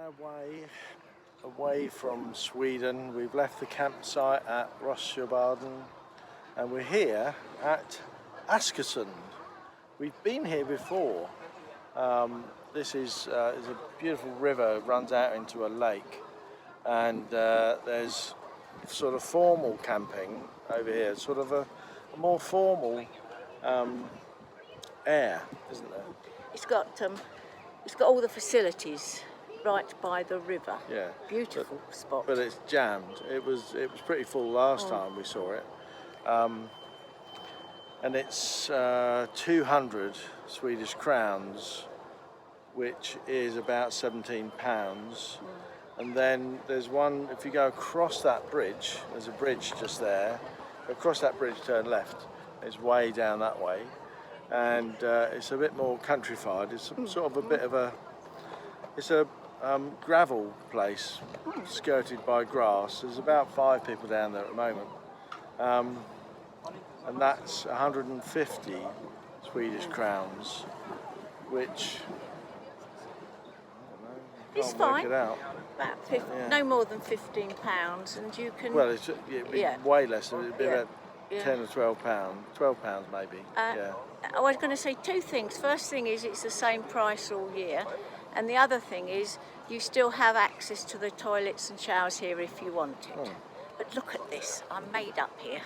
our way away from Sweden. We've left the campsite at Rosjobaden and we're here at Askersund. We've been here before. This is a beautiful river, it runs out into a lake, and there's sort of formal camping over here, sort of a more formal air, isn't there? It's got all the facilities right by the river. Yeah. Beautiful spot. But it's jammed. It was pretty full last time we saw it. And it's 200 Swedish crowns, which is about £17. And then there's one, if you go across that bridge, there's a bridge just there. Across that bridge, turn left. It's way down that way. And it's a bit more countrified. It's sort of a bit of a, it's a gravel place skirted by grass. There's about 5 people down there at the moment. And that's 150 Swedish crowns, which, I don't know, It's fine. About no more than £15, and you can. Well, it'd be way less. It'd be about 10 or £12. £12 maybe. I was going to say 2 things. First thing is it's the same price all year, and the other thing is you still have access to the toilets and showers here if you want it. But look at this, I'm made up here.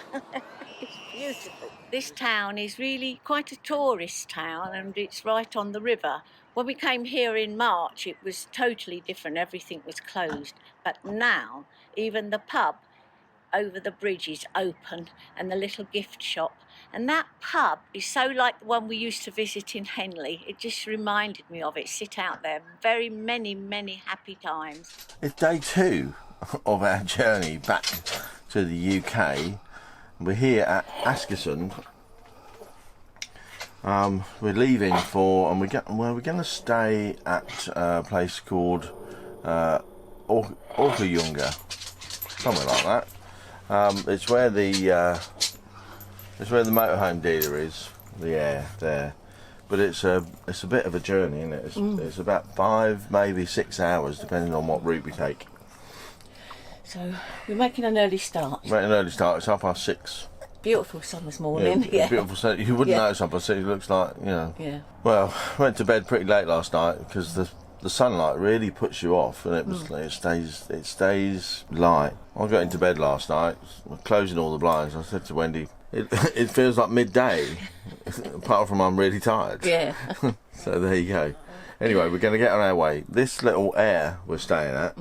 It's beautiful. This town is really quite a tourist town, and it's right on the river. When we came here in March, it was totally different. Everything was closed. But now, even the pub over the bridge is open, and the little gift shop. And that pub is so like the one we used to visit in Henley. It just reminded me of it. Sit out there. Very many happy times. It's day 2 of our journey back to the UK. We're here at Askersund. We're leaving for, and we're going to stay at a place called Orkejunga, something like that. It's where the motorhome dealer is. Yeah, there. But it's a bit of a journey, isn't it? It's about 5, maybe 6 hours, depending on what route we take. So we're making an early start. Making an early start. It's 6:30. Beautiful summer's morning. Yeah, beautiful sun. You wouldn't know it's 6:30. It looks like, you know. Yeah. Well, I went to bed pretty late last night because the sunlight really puts you off, and it stays light. I got into bed last night, closing all the blinds. I said to Wendy, it feels like midday, apart from I'm really tired. Yeah. So there you go. Anyway, we're going to get on our way. This little area we're staying at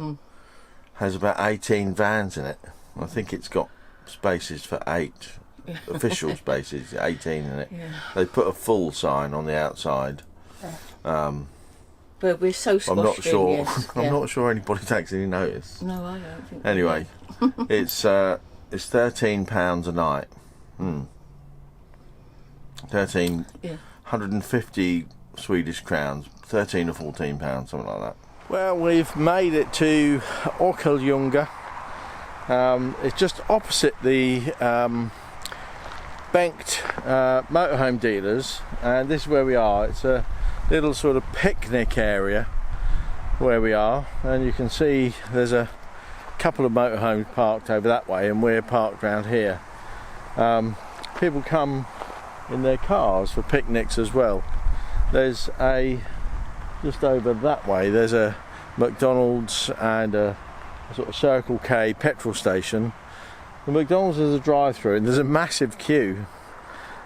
has about 18 vans in it. I think it's got spaces for 8. Official spaces, 18 in it. Yeah. They put a full sign on the outside. But we're so squashed. I'm not sure. Yes. I'm not sure anybody takes any notice. No, I don't think. Anyway, it's £13 a night. 150 Swedish crowns, 13 or 14 pounds, something like that. Well, we've made it to Orkejunga. It's just opposite the Bengt motorhome dealers, and this is where we are. It's a little sort of picnic area where we are, and you can see there's a couple of motorhomes parked over that way, and we're parked around here. People come in their cars for picnics as well. There's just over that way, there's a McDonald's and a sort of Circle K petrol station. The McDonald's is a drive-through, and there's a massive queue.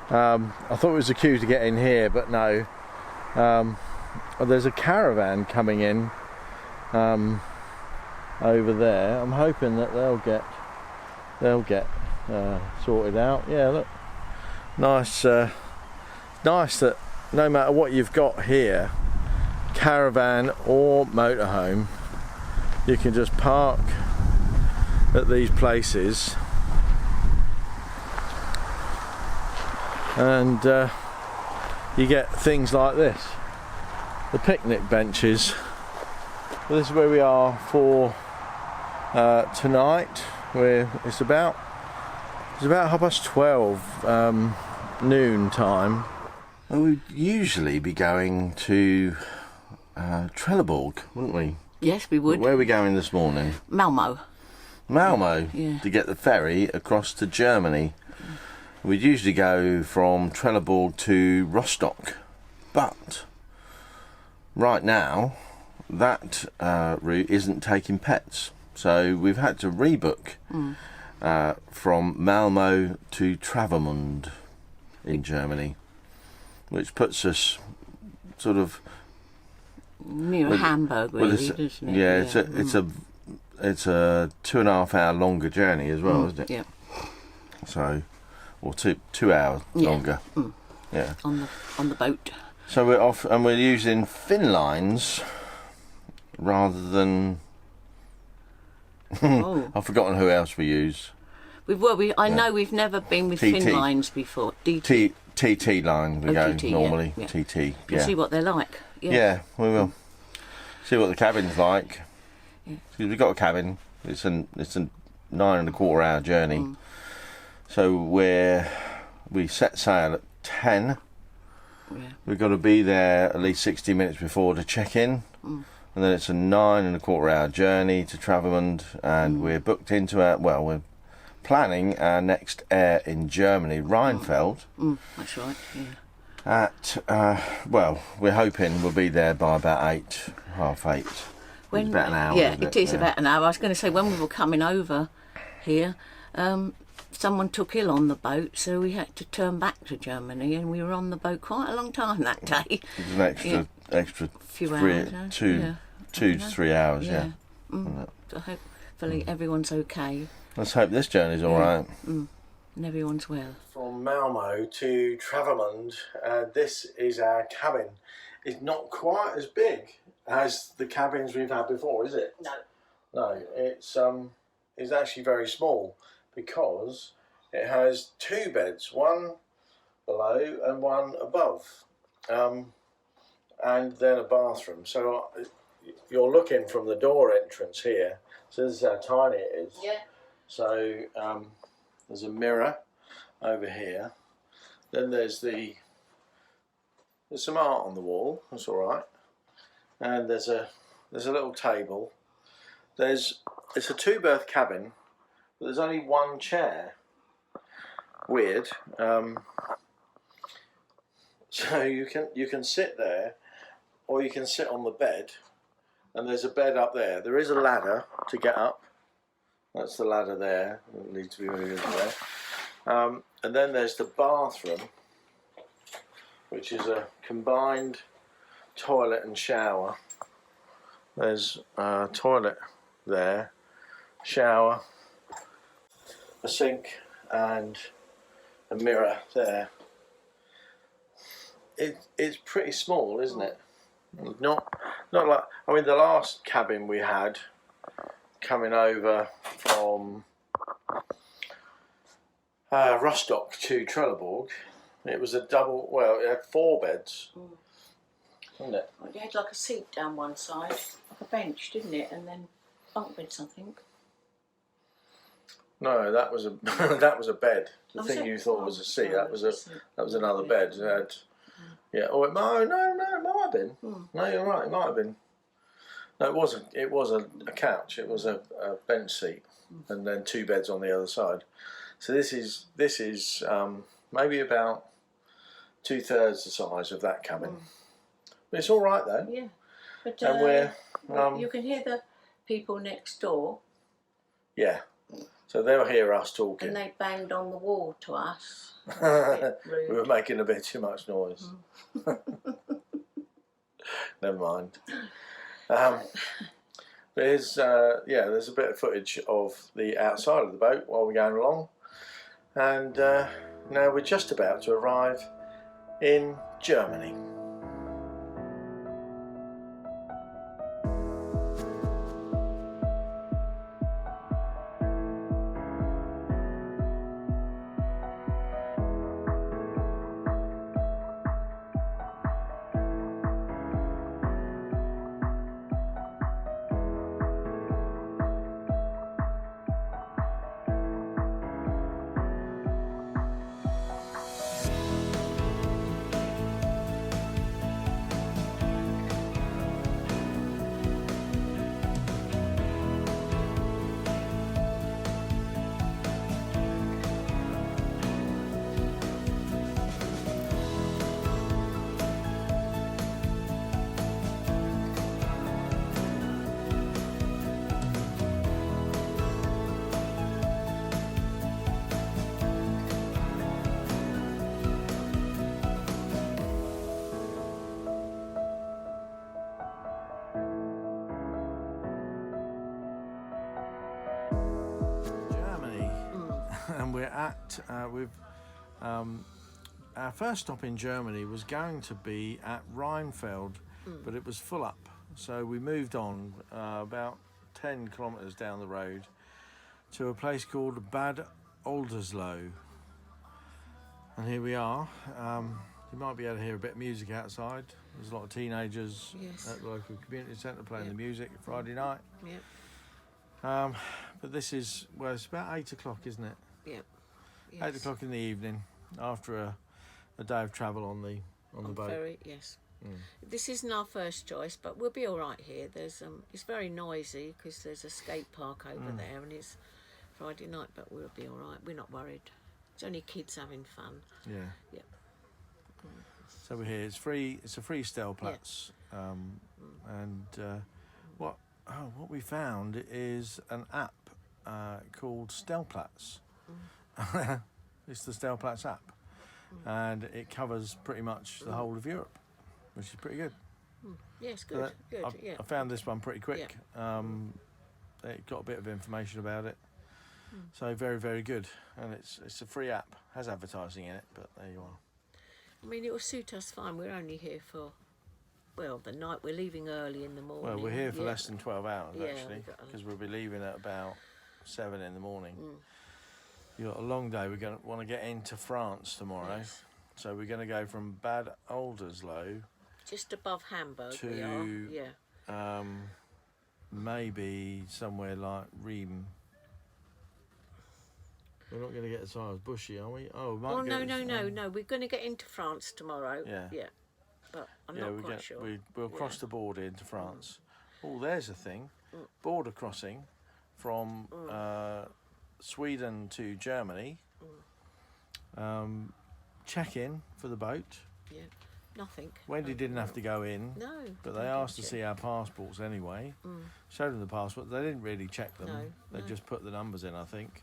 I thought it was a queue to get in here, but no. There's a caravan coming in over there. I'm hoping that they'll get sorted out. Yeah, look, nice that no matter what you've got here, caravan or motorhome, you can just park at these places and you get things like this, the picnic benches. Well, this is where we are for tonight. It's about 12:30 noon time. And we'd usually be going to Trelleborg, wouldn't we? Yes, we would. Where are we going this morning? Malmo. Malmo, Yeah. to get the ferry across to Germany. We'd usually go from Trelleborg to Rostock, but right now that route isn't taking pets, so we've had to rebook from Malmo to Travemünde in Germany, which puts us sort of near Hamburg, really, doesn't it? Yeah, it's a 2.5 hour longer journey as well, isn't it? Yeah. So, or 2 hours longer. Yeah. On the boat. So we're off, and we're using fin lines rather than. I've forgotten who else we use. I know we've never been with TT. fin lines before. DT. TT line we go TT, normally. yeah. TT. You can see what they're like. Yeah, we will. See what the cabin's like. Yeah. Because we've got a cabin. It's a 9.25 hour journey. So we set sail at 10. Yeah. We've got to be there at least 60 minutes before to check in. And then it's a 9.25 hour journey to Travemünde, and we're booked into we're planning our next air in Germany, Rheinfeld. That's right, yeah. At we're hoping we'll be there by about 8:30. It's about an hour. Yeah, it is about an hour. I was going to say, when we were coming over here, someone took ill on the boat, so we had to turn back to Germany, and we were on the boat quite a long time that day. It was an extra few three, hours, two to 3 hours. Yeah. So hopefully everyone's okay. Let's hope this journey's all right. And everyone's well. From Malmo to Travemünde, this is our cabin. It's not quite as big as the cabins we've had before, is it? No, it's actually very small, because it has 2 beds, one below and one above, and then a bathroom. So you're looking from the door entrance here. So this is how tiny it is. Yeah. So there's a mirror over here. Then there's some art on the wall. That's all right. And there's a little table. It's a 2-berth cabin, but there's only one chair. Weird. So you can sit there, or you can sit on the bed, and there's a bed up there. There is a ladder to get up. That's the ladder there. It needs to be moved there. And then there's the bathroom, which is a combined toilet and shower. There's a toilet there, shower, a sink, and a mirror there. It's pretty small, isn't it? Not like, I mean, the last cabin we had coming over from Rostock to Trelleborg, it was a double. Well, it had 4 beds, didn't it? Well, it had like a seat down one side, like a bench, didn't it? And then bunk beds, I think. No, that was a that was a bed. The Was thing it? you thought was a seat, Oh, that was another bed. It had, yeah. Oh, no, it might have been. No, you're right. It might have been. No, it wasn't. It was a couch. It was a bench seat, and then 2 beds on the other side. So this is maybe about 2/3 the size of that cabin. But it's all right though. Yeah. But And we're you can hear the people next door, yeah. So they'll hear us talking. and they banged on the wall to us. We were making a bit too much noise. Never mind. There's a bit of footage of the outside of the boat while we're going along, and now we're just about to arrive in Germany. and we're at our first stop in Germany was going to be at Rheinfeld, but it was full up, so we moved on about 10 kilometres down the road to a place called Bad Oldesloe, and here we are. You might be able to hear a bit of music outside. There's a lot of teenagers at the local community centre playing the music Friday night. Yep. But this is, well, it's about 8 o'clock, isn't it? Yep. 8 o'clock in the evening after a day of travel on the boat. Ferry, yes. This isn't our first choice, but we'll be all right here. There's it's very noisy because there's a skate park over there, and it's Friday night, but we'll be all right. We're not worried. It's only kids having fun. Yeah. Yep. So we're here. It's free. It's a free Stellplats, and what we found is an app called Stellplats. It's the Stellplats app, and it covers pretty much the whole of Europe, which is pretty good. Yes, good. I found this one pretty quick. It got a bit of information about it, so very, very good. And it's a free app. Has advertising in it, but there you are. I mean, it will suit us fine. We're only here for, well, the night. We're leaving early in the morning. Well, we're here for less than 12 hours, Yeah, actually, because we'll be leaving at about 7 in the morning. You've got a long day. We're going to want to get into France tomorrow. Yes. So we're going to go from Bad Oldesloe Just above Hamburg, we to are. maybe somewhere like Rheims. We're not going to get as far as Bushy, are we? Oh, No. We're going to get into France tomorrow. Yeah. But I'm not quite sure. We'll cross the border into France. Oh, there's a thing. Border crossing from Sweden to Germany. Check-in for the boat. Yeah. Nothing. Wendy didn't have to go in. No. But they asked to see our passports anyway. Showed them the passport. They didn't really check them. No, They just put the numbers in, I think.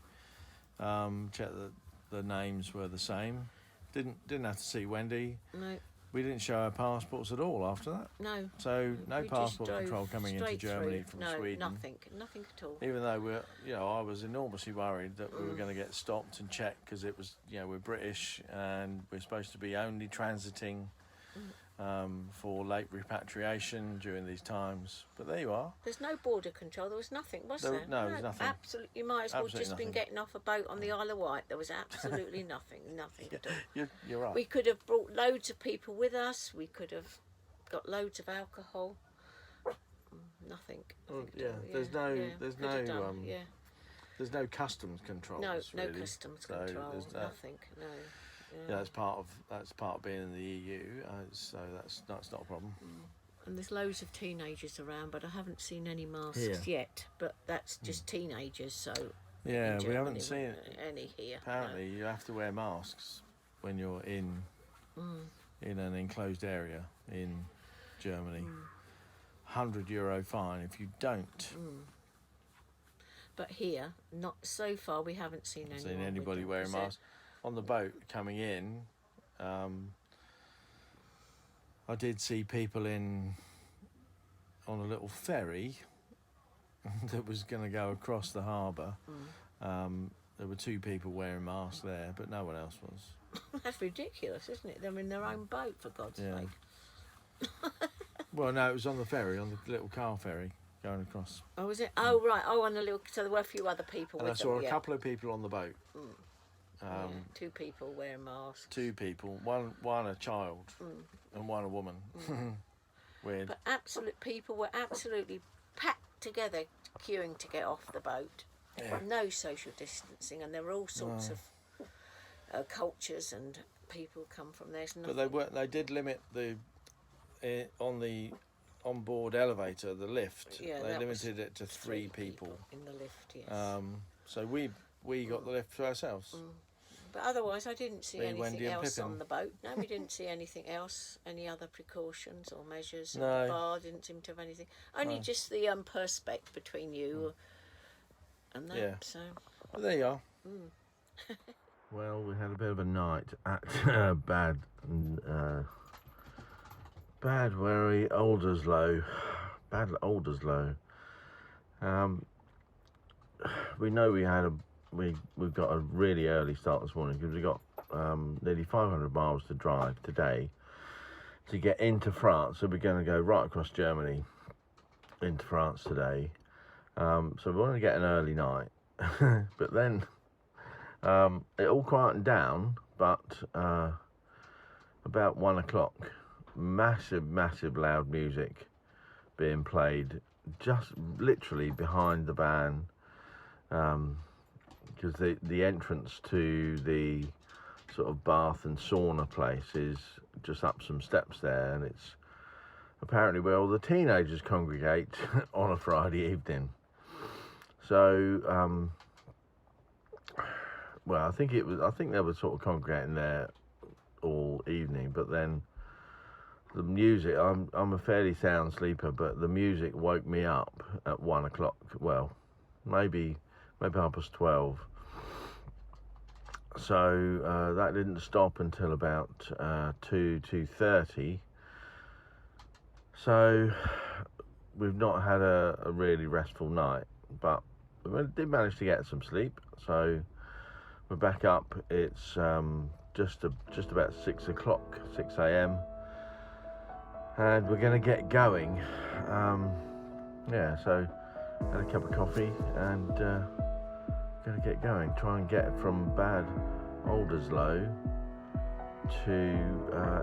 Checked that the names were the same. Didn't have to see Wendy. No. We didn't show our passports at all after that. No. So no We passport just control coming into straight Germany through. from Sweden. Nothing at all. Even though I was enormously worried that we were going to get stopped and checked because it was, we're British and we're supposed to be only transiting for late repatriation during these times. But there you are. There's no border control. There was nothing, was there? No, there's nothing. Absolutely. You might as well Absolutely just been nothing. getting off a boat on the Isle of Wight. There was absolutely nothing at all. You're right. We could have brought loads of people with us. We could have got loads of alcohol. Nothing. There's no customs control. No customs control. Nothing. No. Yeah, that's part of being in the EU. So that's not a problem. And there's loads of teenagers around, but I haven't seen any masks yet. But that's just teenagers, so yeah, in we haven't Germany, seen any here. Apparently, you have to wear masks when you're in an enclosed area in Germany. €100 fine if you don't. But here, not so far. We haven't seen anybody wearing masks on the boat coming in. I did see people on a little ferry that was going to go across the harbour. There were 2 people wearing masks there, but no one else was. That's ridiculous, isn't it? They're in their own boat, for God's sake. Well, no, it was on the ferry, on the little car ferry going across. Oh, was it? Oh, right. Oh, on the little. So there were a few other people And with I saw them, a couple of people on the boat. 2 people wearing masks. 2 people, one a child and one a woman. Weird. But people were absolutely packed together, queuing to get off the boat. Yeah. No social distancing, and there were all sorts of cultures and people come from there. But they did limit on the onboard elevator, the lift. Yeah, they limited it to 3 people in the lift. Yes. So we got the lift to ourselves. But otherwise, I didn't see anything Wendy and else Pippin. on the boat. No, we didn't see anything else. Any other precautions or measures? No. The bar didn't seem to have anything. Only just the perspex between you and that. Yeah. So. But there you are. Well, we had a bit of a night at Bad Oldesloe. We know we had we've got a really early start this morning because we've got nearly 500 miles to drive today to get into France. So we're going to go right across Germany into France today. So we want to get an early night, but then it all quietened down. But about 1 o'clock, massive loud music being played just literally behind the van, because the entrance to the sort of bath and sauna place is just up some steps there, and it's apparently where all the teenagers congregate on a Friday evening. So well, I think they were sort of congregating there all evening, but then the music, I'm a fairly sound sleeper, but the music woke me up at 1 o'clock. Well, maybe 12:30. So that didn't stop until about 2:30. So we've not had a really restful night, but we did manage to get some sleep. So we're back up. It's just about 6 o'clock, 6 a.m. and we're going to get going. So had a cup of coffee and going to get going. Try and get from Bad Oldesloe to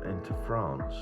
into France.